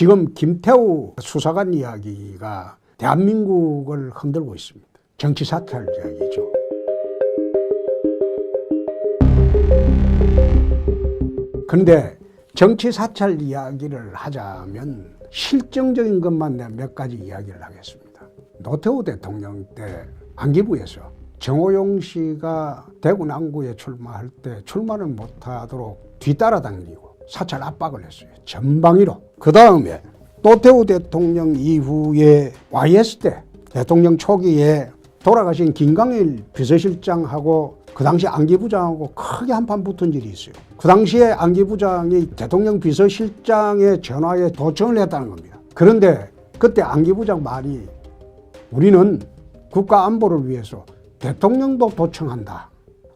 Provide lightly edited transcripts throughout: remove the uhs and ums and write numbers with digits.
지금 김태우 수사관 이야기가 대한민국을 흔들고 있습니다. 정치 사찰 이야기죠. 그런데 정치 사찰 이야기를 하자면 실정적인 것만 내가 몇 가지 이야기를 하겠습니다. 노태우 대통령 때 안기부에서 정호용 씨가 대구 남구에 출마할 때 출마를 못하도록 뒤따라다니고 사찰 압박을 했어요. 전방위로. 그 다음에 노태우 대통령 이후에 YS 때 대통령 초기에 돌아가신 김광일 비서실장하고 그 당시 안기부장하고 크게 한판 붙은 일이 있어요. 그 당시에 안기부장이 대통령 비서실장의 전화에 도청을 했다는 겁니다. 그런데 그때 안기부장 말이 우리는 국가 안보를 위해서 대통령도 도청한다.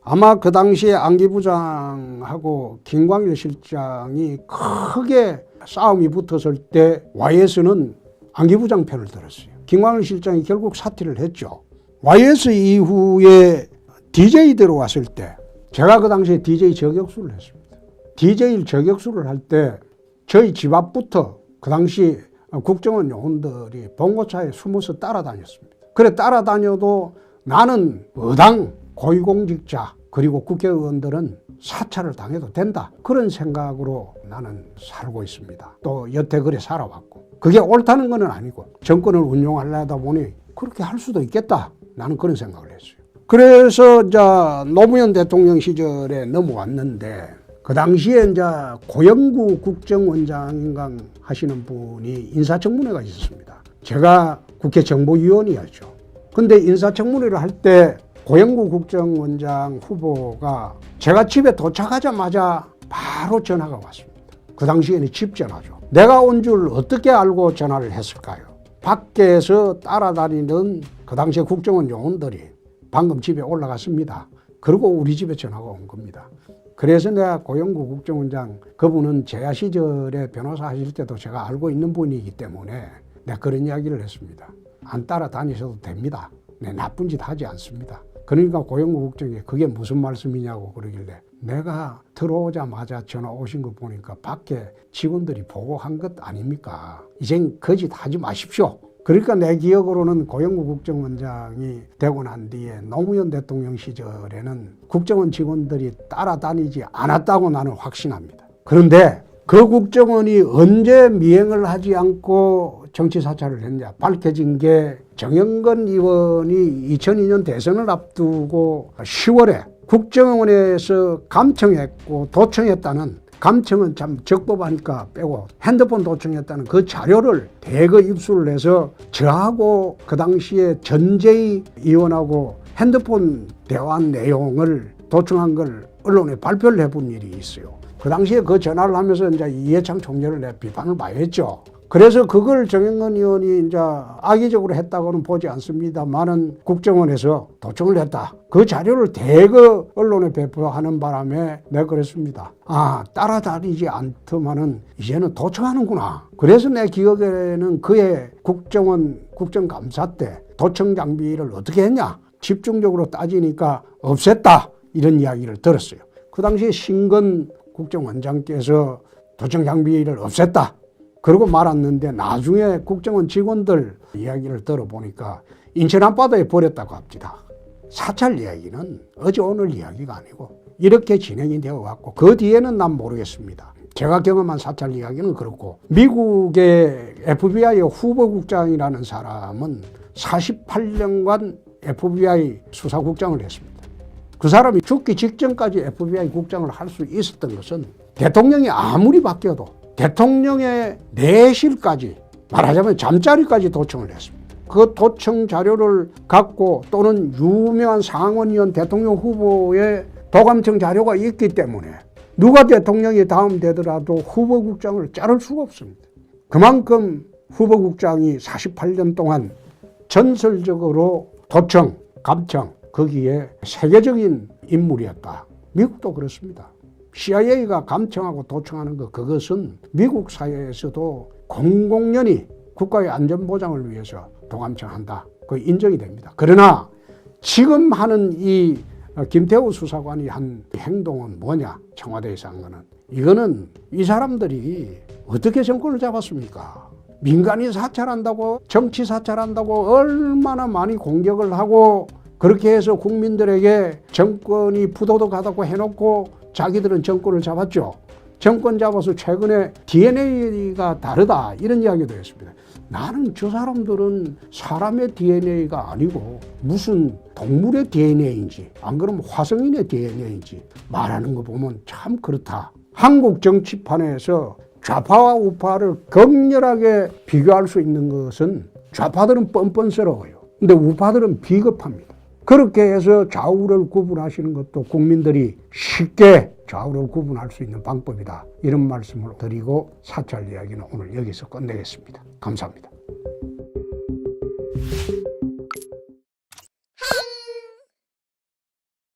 아마 그 당시에 안기부장하고 김광일 실장이 크게 싸움이 붙었을 때 YS는 안기부장 편을 들었어요. 김광일 실장이 결국 사퇴를 했죠. YS 이후에 DJ 들어왔을 때 제가 그 당시에 DJ 저격수를 했습니다. DJ 저격수를 할 때 저희 집 앞부터 그 당시 국정원 요원들이 봉고차에 숨어서 따라다녔습니다. 그래 따라다녀도 나는 여당 고위공직자 그리고 국회의원들은 사찰을 당해도 된다. 그런 생각으로 나는 살고 있습니다. 또 여태 그래 살아왔고 그게 옳다는 건 아니고 정권을 운용하려다 보니 그렇게 할 수도 있겠다. 나는 그런 생각을 했어요. 그래서 이제 노무현 대통령 시절에 넘어왔는데 그 당시에 이제 고영구 국정원장인가 하시는 분이 인사청문회가 있었습니다. 제가 국회 정보위원이었죠. 근데 인사청문회를 할 때 고영구 국정원장 후보가 제가 집에 도착하자마자 바로 전화가 왔습니다. 그 당시에는 집 전화죠. 내가 온 줄 어떻게 알고 전화를 했을까요? 밖에서 따라다니는 그 당시에 국정원 요원들이 방금 집에 올라갔습니다. 그리고 우리 집에 전화가 온 겁니다. 그래서 내가 고영구 국정원장 그분은 재야 시절에 변호사 하실 때도 제가 알고 있는 분이기 때문에 내가 그런 이야기를 했습니다. 안 따라다니셔도 됩니다. 네, 나쁜 짓 하지 않습니다. 그러니까 고영구 국정이 그게 무슨 말씀이냐고 그러길래 내가 들어오자마자 전화 오신 거 보니까 밖에 직원들이 보고한 것 아닙니까? 이젠 거짓 하지 마십시오. 그러니까 내 기억으로는 고영구 국정원장이 되고 난 뒤에 노무현 대통령 시절에는 국정원 직원들이 따라다니지 않았다고 나는 확신합니다. 그런데 그 국정원이 언제 미행을 하지 않고 정치 사찰을 했냐 밝혀진 게 정영근 의원이 2002년 대선을 앞두고 10월에 국정원에서 감청했고 도청했다는 감청은 참 적법하니까 빼고 핸드폰 도청했다는 그 자료를 대거 입수를 해서 저하고 그 당시에 전재희 의원하고 핸드폰 대화한 내용을 도청한 걸 언론에 발표를 해본 일이 있어요. 그 당시에 그 전화를 하면서 이제 이해창 총재를 내 비판을 많이 했죠. 그래서 그걸 정영근 의원이 이제 악의적으로 했다고는 보지 않습니다만은 국정원에서 도청을 했다. 그 자료를 대거 언론에 배포하는 바람에 내가 그랬습니다. 아, 따라다니지 않더만은 이제는 도청하는구나. 그래서 내 기억에는 그의 국정원 국정감사 때 도청 장비를 어떻게 했냐? 집중적으로 따지니까 없앴다. 이런 이야기를 들었어요. 그 당시에 신건 국정원장께서 도청 장비를 없앴다. 그러고 말았는데 나중에 국정원 직원들 이야기를 들어보니까 인천 앞바다에 버렸다고 합니다. 사찰 이야기는 어제 오늘 이야기가 아니고 이렇게 진행이 되어 왔고 그 뒤에는 난 모르겠습니다. 제가 경험한 사찰 이야기는 그렇고 미국의 FBI 후보국장이라는 사람은 48년간 FBI 수사국장을 했습니다. 그 사람이 죽기 직전까지 FBI 국장을 할 수 있었던 것은 대통령이 아무리 바뀌어도 대통령의 내실까지 말하자면 잠자리까지 도청을 했습니다. 그 도청 자료를 갖고 또는 유명한 상원의원 대통령 후보의 도감청 자료가 있기 때문에 누가 대통령이 다음 되더라도 후보국장을 자를 수가 없습니다. 그만큼 후보국장이 48년 동안 전설적으로 도청, 감청 거기에 세계적인 인물이었다. 미국도 그렇습니다. CIA가 감청하고 도청하는 것 그것은 미국 사회에서도 공공연히 국가의 안전보장을 위해서 도감청한다. 그 인정이 됩니다. 그러나 지금 하는 이 김태우 수사관이 한 행동은 뭐냐? 청와대에서 한 거는 이거는 이 사람들이 어떻게 정권을 잡았습니까? 민간인 사찰한다고, 정치 사찰한다고 얼마나 많이 공격을 하고, 그렇게 해서 국민들에게 정권이 부도덕하다고 해놓고 자기들은 정권을 잡았죠. 정권 잡아서 최근에 DNA가 다르다 이런 이야기도 했습니다. 나는 저 사람들은 사람의 DNA가 아니고 무슨 동물의 DNA인지, 안 그러면 화성인의 DNA인지 말하는 거 보면 참 그렇다. 한국 정치판에서 좌파와 우파를 격렬하게 비교할 수 있는 것은 좌파들은 뻔뻔스러워요. 근데 우파들은 비겁합니다. 그렇게 해서 좌우를 구분하시는 것도 국민들이 쉽게 좌우를 구분할 수 있는 방법이다. 이런 말씀을 드리고 사찰 이야기는 오늘 여기서 끝내겠습니다. 감사합니다.